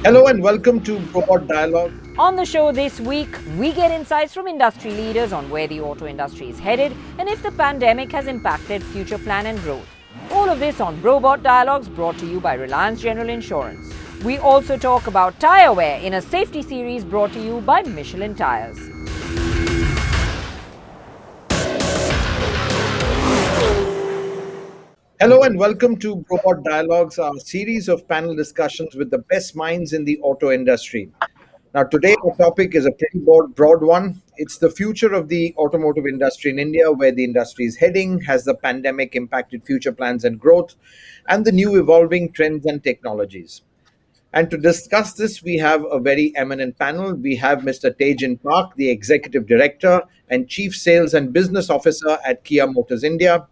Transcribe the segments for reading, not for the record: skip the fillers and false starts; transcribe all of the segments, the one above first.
Hello and welcome to Brobot Dialogues. On the show this week, we get insights from industry leaders on where the auto industry is headed and if the pandemic has impacted future plan and growth. All of this on Brobot Dialogues, brought to you by Reliance General Insurance. We also talk about tire wear in a safety series brought to you by Michelin Tyres. Hello and welcome to Brobot Dialogues, our series of panel discussions with the best minds in the auto industry. Now, today our topic is a pretty broad one. It's the future of the automotive industry in India, where the industry is heading, has the pandemic impacted future plans and growth, and the new evolving trends and technologies. And to discuss this, we have a very eminent panel. We have Mr. Tejan Park, the Executive Director and Chief Sales and Business Officer at Kia Motors India.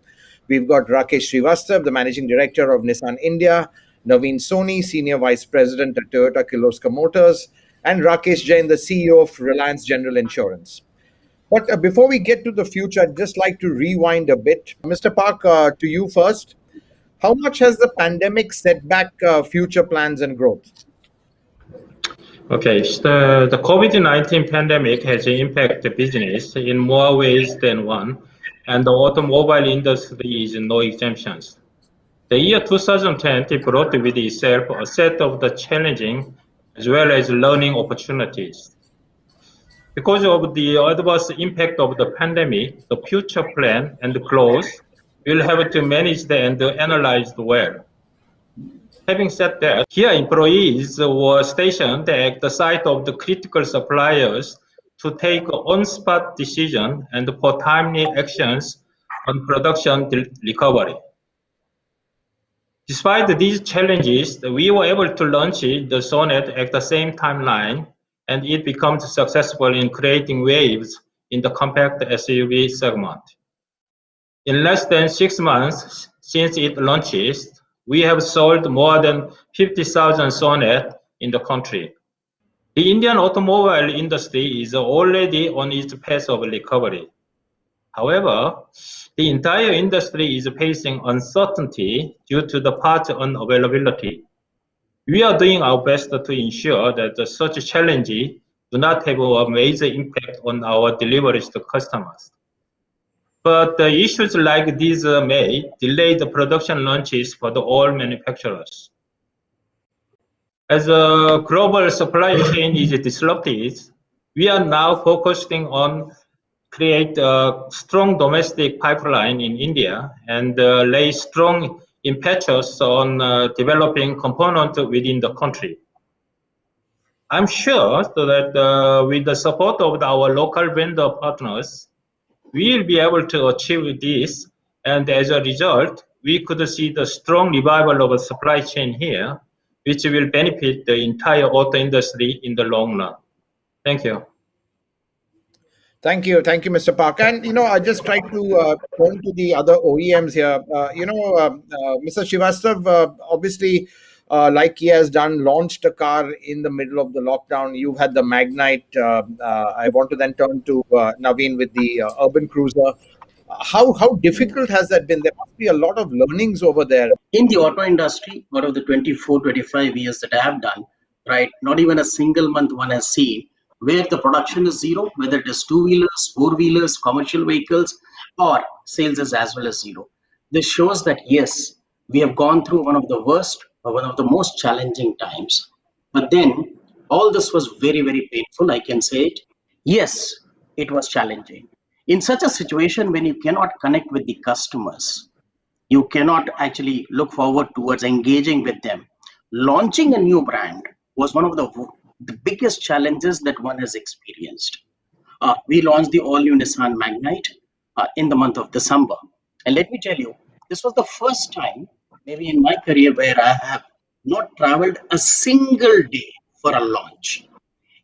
We've got Rakesh Srivastav, the Managing Director of Nissan India, Naveen Soni, Senior Vice President at Toyota Kirloskar Motors, and Rakesh Jain, the CEO of Reliance General Insurance. But before we get to the future, I'd just like to rewind a bit. Mr. Park, to you first. How much has the pandemic set back future plans and growth? Okay, the COVID-19 pandemic has impacted business in more ways than one, and the automobile industry is no exceptions. The year 2020 brought with itself a set of the challenging as well as learning opportunities. Because of the adverse impact of the pandemic, the future plan and growth will have to manage and analyze well. Having said that, Kia employees were stationed at the site of the critical suppliers to take on-spot decisions and for timely actions on production recovery. Despite these challenges, we were able to launch the Sonet at the same timeline, and it becomes successful in creating waves in the compact SUV segment. In less than 6 months since it launches, we have sold more than 50,000 Sonet in the country. The Indian automobile industry is already on its path of recovery. However, the entire industry is facing uncertainty due to the parts unavailability. We are doing our best to ensure that such challenges do not have a major impact on our deliveries to customers. But issues like these may delay the production launches for all manufacturers. As a global supply chain is disrupted, we are now focusing on create a strong domestic pipeline in India and lay strong impetus on developing components within the country. I'm sure that with the support of our local vendor partners, we will be able to achieve this, and as a result, we could see the strong revival of a supply chain here, which will benefit the entire auto industry in the long run. Thank you. Thank you, Mr. Park. And I just try to turn to the other OEMs here. Mr. Srivastav, obviously, like he has done, launched a car in the middle of the lockdown. You've had the Magnite. I want to then turn to Naveen with the Urban Cruiser. How difficult has that been? There must be a lot of learnings over there. In the auto industry, out of the 24, 25 years that I have done, right, not even a single month one has seen where the production is zero, whether it is two-wheelers, four-wheelers, commercial vehicles, or sales is as well as zero. This shows that, yes, we have gone through one of the worst or one of the most challenging times. But then all this was very, very painful, I can say it. Yes, it was challenging. In such a situation, when you cannot connect with the customers, you cannot actually look forward towards engaging with them. Launching a new brand was one of the biggest challenges that one has experienced. We launched the all-new Nissan Magnite in the month of December. And let me tell you, this was the first time, maybe in my career, where I have not traveled a single day for a launch.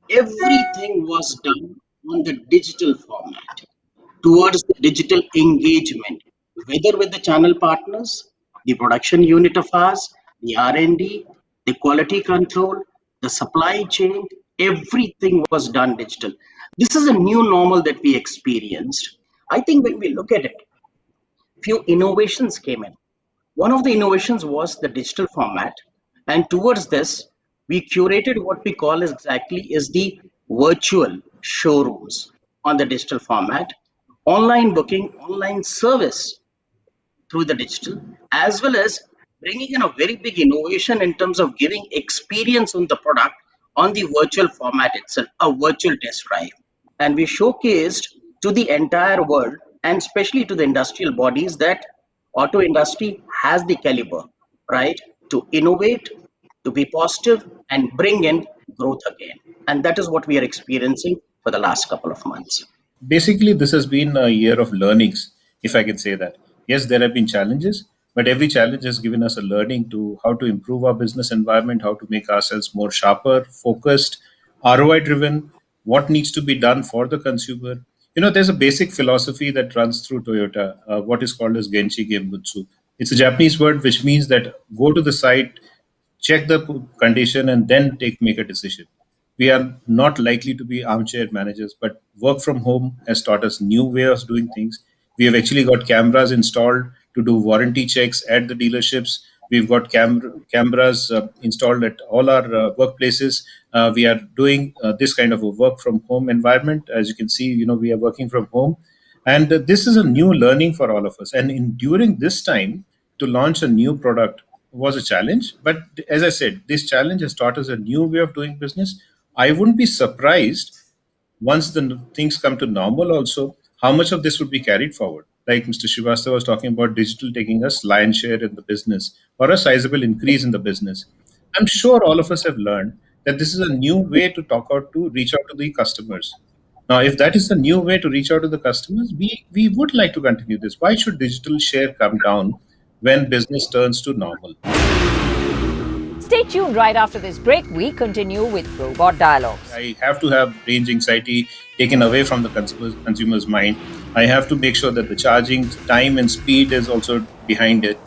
Everything was done on the digital format, towards the digital engagement, whether with the channel partners, the production unit of ours, the R&D, the quality control, the supply chain, everything was done digital. This is a new normal that we experienced. I think when we look at it, few innovations came in. One of the innovations was the digital format, and towards this, we curated what we call as exactly is the virtual showrooms on the digital format, online booking, online service through the digital, as well as bringing in a very big innovation in terms of giving experience on the product on the virtual format itself, a virtual test drive. And we showcased to the entire world and especially to the industrial bodies that auto industry has the caliber, right, to innovate, to be positive and bring in growth again. And that is what we are experiencing for the last couple of months. Basically, this has been a year of learnings, if I can say that. Yes, there have been challenges, but every challenge has given us a learning to how to improve our business environment, how to make ourselves more sharper, focused, ROI driven, what needs to be done for the consumer. There's a basic philosophy that runs through Toyota, what is called as Genchi Genbutsu. It's a Japanese word which means that go to the site, check the condition, and then make a decision. We are not likely to be armchair managers, but work from home has taught us new ways of doing things. We have actually got cameras installed to do warranty checks at the dealerships. We've got cameras installed at all our workplaces. We are doing this kind of a work from home environment. As you can see, we are working from home, and this is a new learning for all of us. And during this time, to launch a new product was a challenge. But as I said, this challenge has taught us a new way of doing business. I wouldn't be surprised once the things come to normal also, how much of this would be carried forward. Like Mr. Srivastava was talking about digital taking us lion's share in the business or a sizable increase in the business. I'm sure all of us have learned that this is a new way to reach out to the customers. Now, if that is the new way to reach out to the customers, we would like to continue this. Why should digital share come down when business turns to normal? Stay tuned. Right after this break, we continue with Brobot Dialogues. I have to have range anxiety taken away from the consumer's mind. I have to make sure that the charging time and speed is also behind it.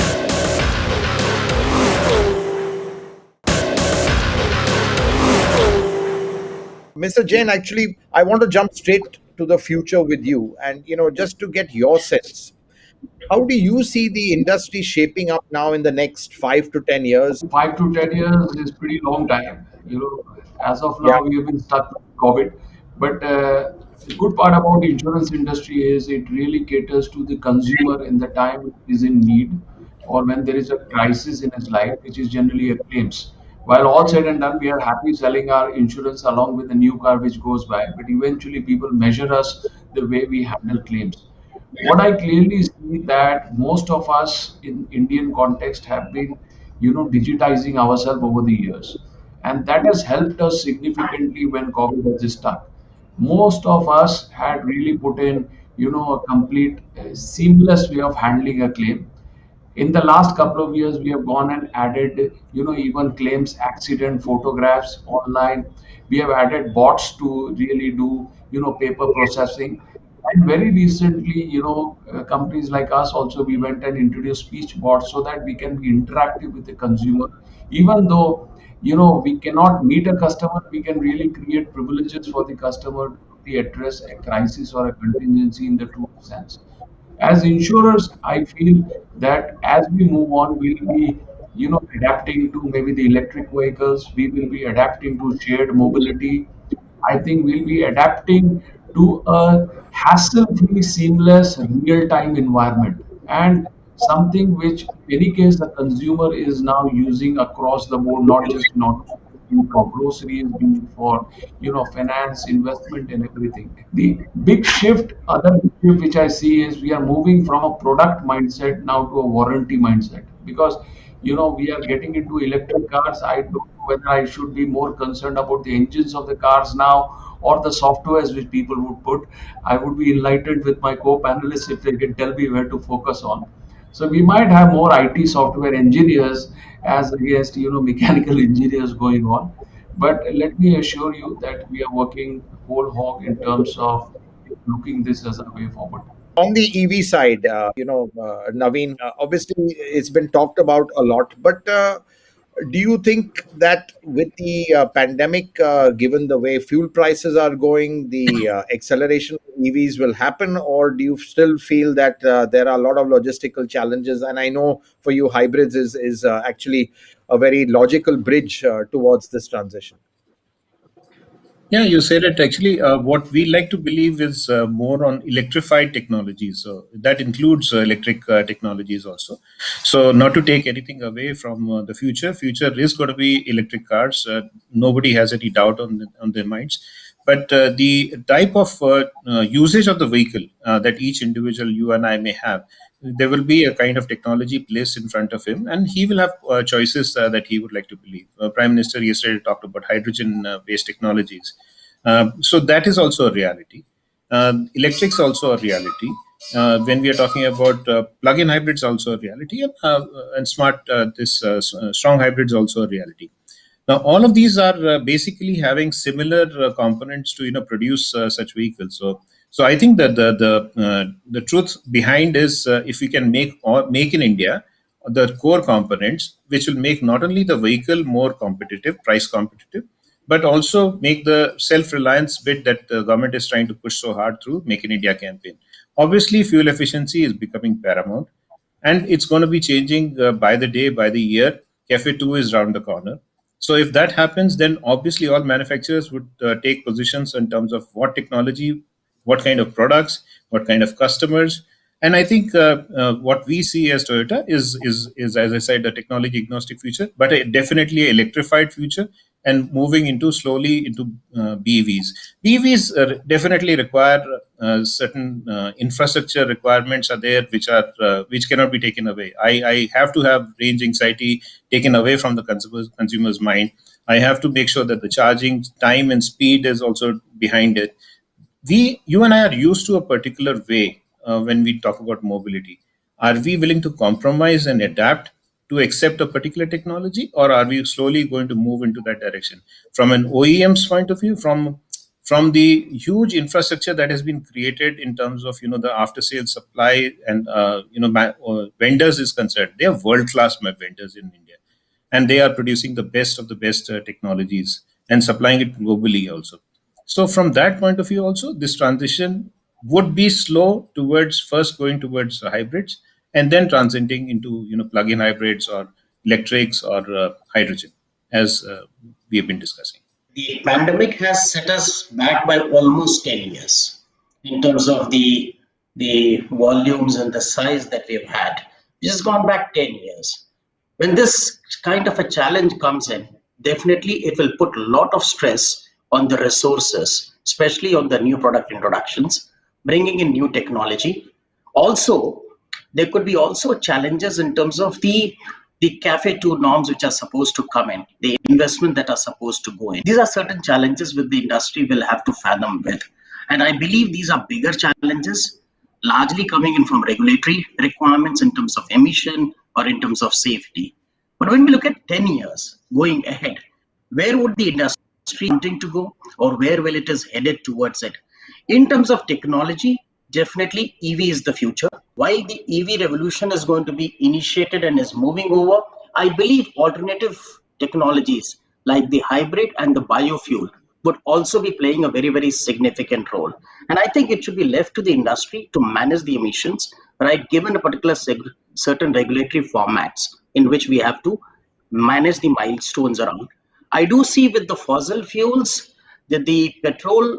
Mr. Jain, actually, I want to jump straight to the future with you, and just to get your sense. How do you see the industry shaping up now in the next 5 to 10 years? 5 to 10 years is pretty long time. As of Yeah. now, we have been stuck with COVID. But the good part about the insurance industry is it really caters to the consumer in the time he is in need or when there is a crisis in his life, which is generally a claims. While all said and done, we are happy selling our insurance along with the new car which goes by. But eventually, people measure us the way we handle claims. What I clearly see that most of us in Indian context have been, digitizing ourselves over the years, and that has helped us significantly when COVID has stuck. Most of us had really put in, a complete seamless way of handling a claim. In the last couple of years, we have gone and added, even claims accident photographs online. We have added bots to really do, paper processing. And very recently, companies like us also, we went and introduced speech bots so that we can be interactive with the consumer. Even though, we cannot meet a customer, we can really create privileges for the customer to really address a crisis or a contingency in the true sense. As insurers, I feel that as we move on, we'll be, adapting to maybe the electric vehicles. We will be adapting to shared mobility. I think we'll be adapting to a hassle-free, seamless, real-time environment, and something which, in any case, the consumer is now using across the board, not just not for groceries, be it for, finance, investment, and everything. The big shift, other big shift which I see is we are moving from a product mindset now to a warranty mindset because we are getting into electric cars. I don't know whether I should be more concerned about the engines of the cars now or the softwares which people would put. I would be enlightened with my co-panelists if they can tell me where to focus on. So we might have more IT software engineers as against mechanical engineers going on. But let me assure you that we are working whole hog in terms of looking this as a way forward. On the EV side, Naveen, obviously it's been talked about a lot, but Do you think that with the pandemic, given the way fuel prices are going, the acceleration of EVs will happen, or do you still feel that there are a lot of logistical challenges? And I know for you, hybrids is actually a very logical bridge towards this transition. Yeah, you said it. Actually, what we like to believe is more on electrified technologies. So that includes electric technologies also. So not to take anything away from the future. Future is going to be electric cars. Nobody has any doubt on their minds. But the type of usage of the vehicle that each individual, you and I, may have, there will be a kind of technology placed in front of him, and he will have choices that he would like to believe. Prime Minister yesterday talked about hydrogen-based technologies, so that is also a reality. Electrics also a reality. When we are talking about plug-in hybrids, also a reality, and smart strong hybrids also a reality. Now, all of these are basically having similar components to produce such vehicles. So I think that the truth behind is if we can make in India the core components, which will make not only the vehicle more competitive, price competitive, but also make the self-reliance bit that the government is trying to push so hard through Make in India campaign. Obviously, fuel efficiency is becoming paramount, and it's going to be changing by the day, by the year. Cafe 2 is around the corner. So if that happens, then obviously all manufacturers would take positions in terms of what technology, what kind of products, what kind of customers. And I think what we see as Toyota is, as I said, a technology agnostic future, but definitely an electrified future, and moving into slowly into BEVs. BEVs definitely require certain infrastructure requirements are there, which cannot be taken away. I have to have range anxiety taken away from the consumer's mind. I have to make sure that the charging time and speed is also behind it. You and I are used to a particular way when we talk about mobility. Are we willing to compromise and adapt to accept a particular technology, or are we slowly going to move into that direction? From an OEM's point of view, from the huge infrastructure that has been created in terms of the after sales supply and vendors is concerned, they are world class vendors in India, and they are producing the best of the best technologies and supplying it globally also. So from that point of view also, this transition would be slow towards first going towards hybrids, and then transiting into plug-in hybrids or electrics or hydrogen, as we have been discussing. The pandemic has set us back by almost 10 years in terms of the volumes and the size that we've had. This has gone back 10 years. When this kind of a challenge comes in, definitely it will put a lot of stress on the resources, especially on the new product introductions, bringing in new technology. Also, there could be also challenges in terms of the cafe 2 norms which are supposed to come in, the investment that are supposed to go in. These are certain challenges which the industry will have to fathom with. And I believe these are bigger challenges, largely coming in from regulatory requirements in terms of emission or in terms of safety. But when we look at 10 years going ahead, where would the industry wanting to go, or where will it is headed towards it? In terms of technology, definitely EV is the future. While the EV revolution is going to be initiated and is moving over, I believe alternative technologies like the hybrid and the biofuel would also be playing a very, very significant role. And I think it should be left to the industry to manage the emissions, right, given a particular certain regulatory formats in which we have to manage the milestones around. I do see with the fossil fuels that the petrol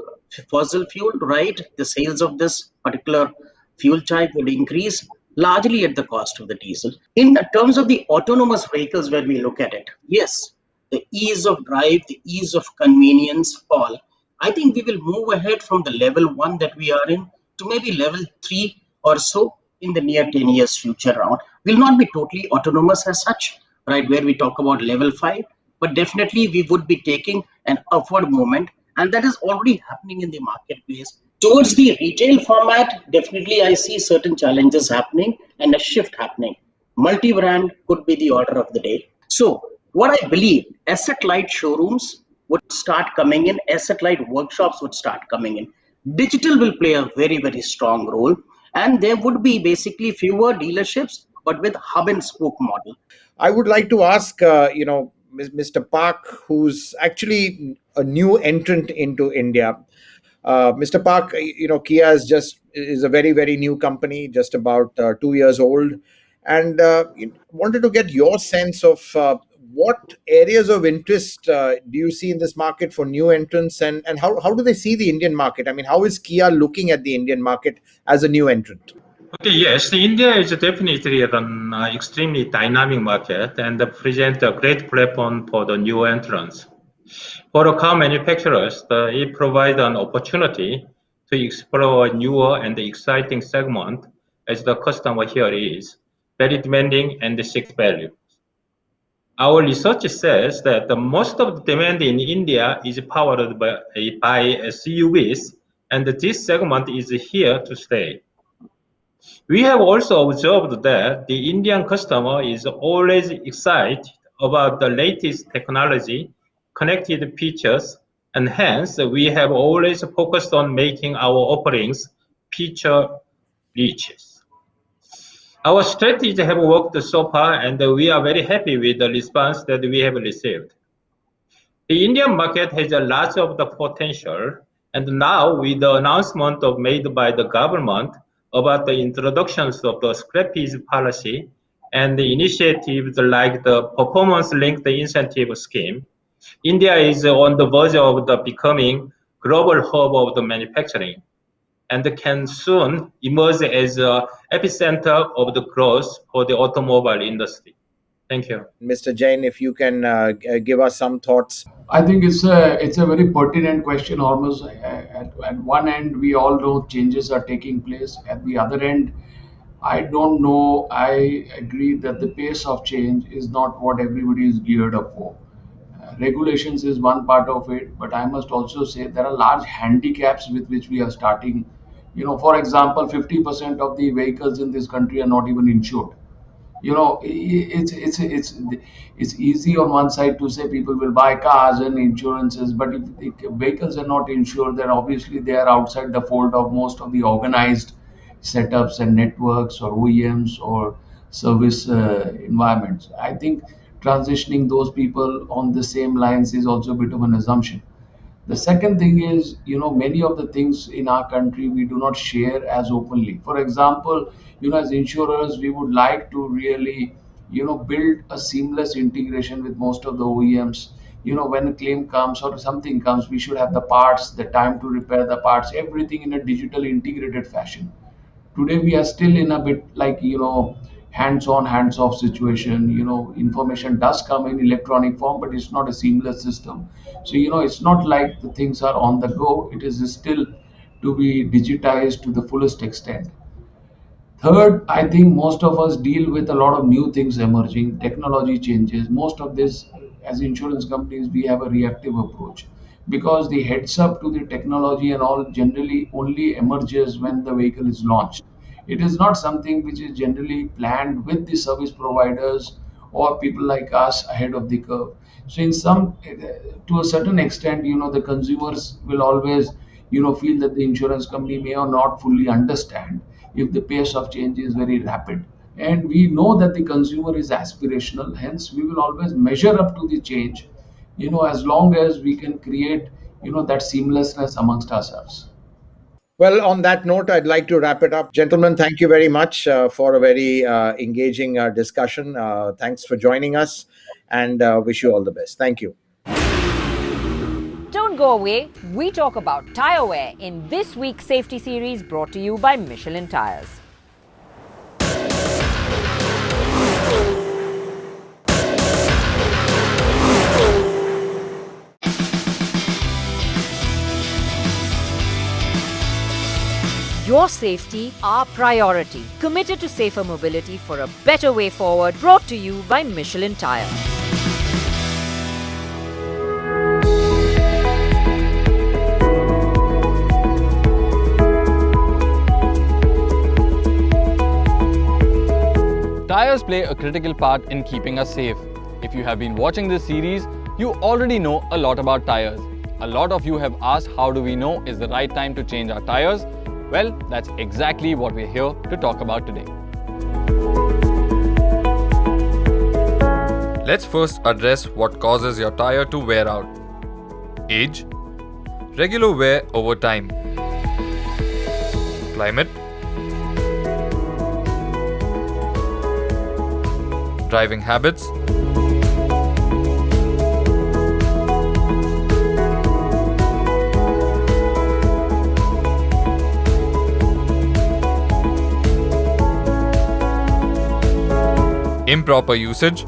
fossil fuel, right, the sales of this particular fuel type would increase largely at the cost of the diesel. In terms of the autonomous vehicles, when we look at it, yes, the ease of drive, the ease of convenience, all. I think we will move ahead from the level 1 that we are in to maybe level 3 or so in the near 10 years future round. Will not be totally autonomous as such, right, where we talk about level 5, but definitely we would be taking an upward movement, and that is already happening in the marketplace. Towards the retail format, definitely I see certain challenges happening and a shift happening. Multi-brand could be the order of the day. So what I believe, asset-light showrooms would start coming in, asset-light workshops would start coming in. Digital will play a very, very strong role, and there would be basically fewer dealerships but with hub and spoke model. I would like to ask, Mr. Park, who's actually a new entrant into India. Mr. Park, Kia is a very, very new company, just about 2 years old, and wanted to get your sense of what areas of interest do you see in this market for new entrants, and how do they see the Indian market? I mean, how is Kia looking at the Indian market as a new entrant? Okay, yes, India is definitely an extremely dynamic market and presents a great platform for the new entrants. For the car manufacturers, it provides an opportunity to explore a newer and exciting segment as the customer here is very demanding and seeks value. Our research says that the most of the demand in India is powered by SUVs, and this segment is here to stay. We have also observed that the Indian customer is always excited about the latest technology, connected features, and hence we have always focused on making our offerings feature rich. Our strategies have worked so far, and we are very happy with the response that we have received. The Indian market has a lot of the potential, and now with the announcement made by the government about the introductions of the scrappage policy and the initiatives like the performance-linked incentive scheme, India is on the verge of becoming global hub of the manufacturing and can soon emerge as an epicenter of the growth for the automobile industry. Thank you. Mr. Jain, if you can give us some thoughts. I think it's a very pertinent question. Almost at one end, we all know changes are taking place. At the other end, I don't know. I agree that the pace of change is not what everybody is geared up for. Regulations is one part of it, but I must also say there are large handicaps with which we are starting. For example, 50% of the vehicles in this country are not even insured. It's easy on one side to say people will buy cars and insurances, but if the vehicles are not insured, then obviously they are outside the fold of most of the organized setups and networks or OEMs or service environments. I think transitioning those people on the same lines is also a bit of an assumption. The second thing is, many of the things in our country we do not share as openly. For example, as insurers, we would like to really, build a seamless integration with most of the OEMs. When a claim comes or something comes, we should have the parts, the time to repair the parts, everything in a digital integrated fashion. Today we are still in a bit like hands on hands off situation. Information does come in electronic form, but it's not a seamless system. So it's not like the things are on the go. It is still to be digitized to the fullest extent. Third, I think most of us deal with a lot of new things emerging, technology changes. Most of this, as insurance companies, we have a reactive approach because the heads up to the technology and all generally only emerges when the vehicle is launched. It is not something which is generally planned with the service providers or people like us ahead of the curve. So, to a certain extent, the consumers will always, feel that the insurance company may or not fully understand if the pace of change is very rapid. And we know that the consumer is aspirational, hence we will always measure up to the change, as long as we can create, that seamlessness amongst ourselves. Well, on that note, I'd like to wrap it up. Gentlemen, thank you very much for a very engaging discussion. Thanks for joining us, and wish you all the best. Thank you. Don't go away. We talk about tire wear in this week's safety series brought to you by Michelin Tyres. Your safety, our priority. Committed to safer mobility for a better way forward. Brought to you by Michelin Tyres. Tires play a critical part in keeping us safe. If you have been watching this series, you already know a lot about tires. A lot of you have asked how do we know is the right time to change our tires? Well, that's exactly what we're here to talk about today. Let's first address what causes your tire to wear out. Age, regular wear over time, climate, driving habits, improper usage,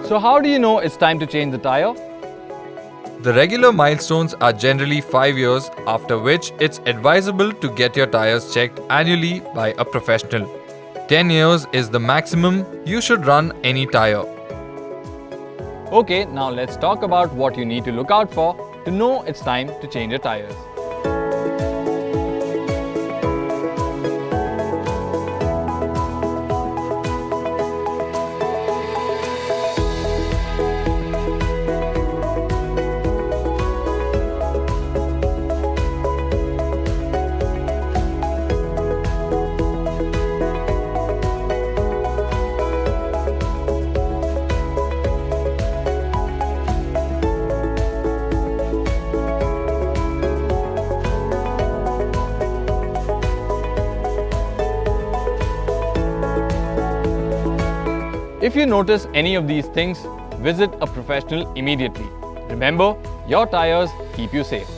So how do you know it's time to change the tire? The regular milestones are generally 5 years, after which it's advisable to get your tires checked annually by a professional. 10 years is the maximum you should run any tire. Okay, now let's talk about what you need to look out for to know it's time to change your tires. If you notice any of these things, visit a professional immediately. Remember, your tires keep you safe.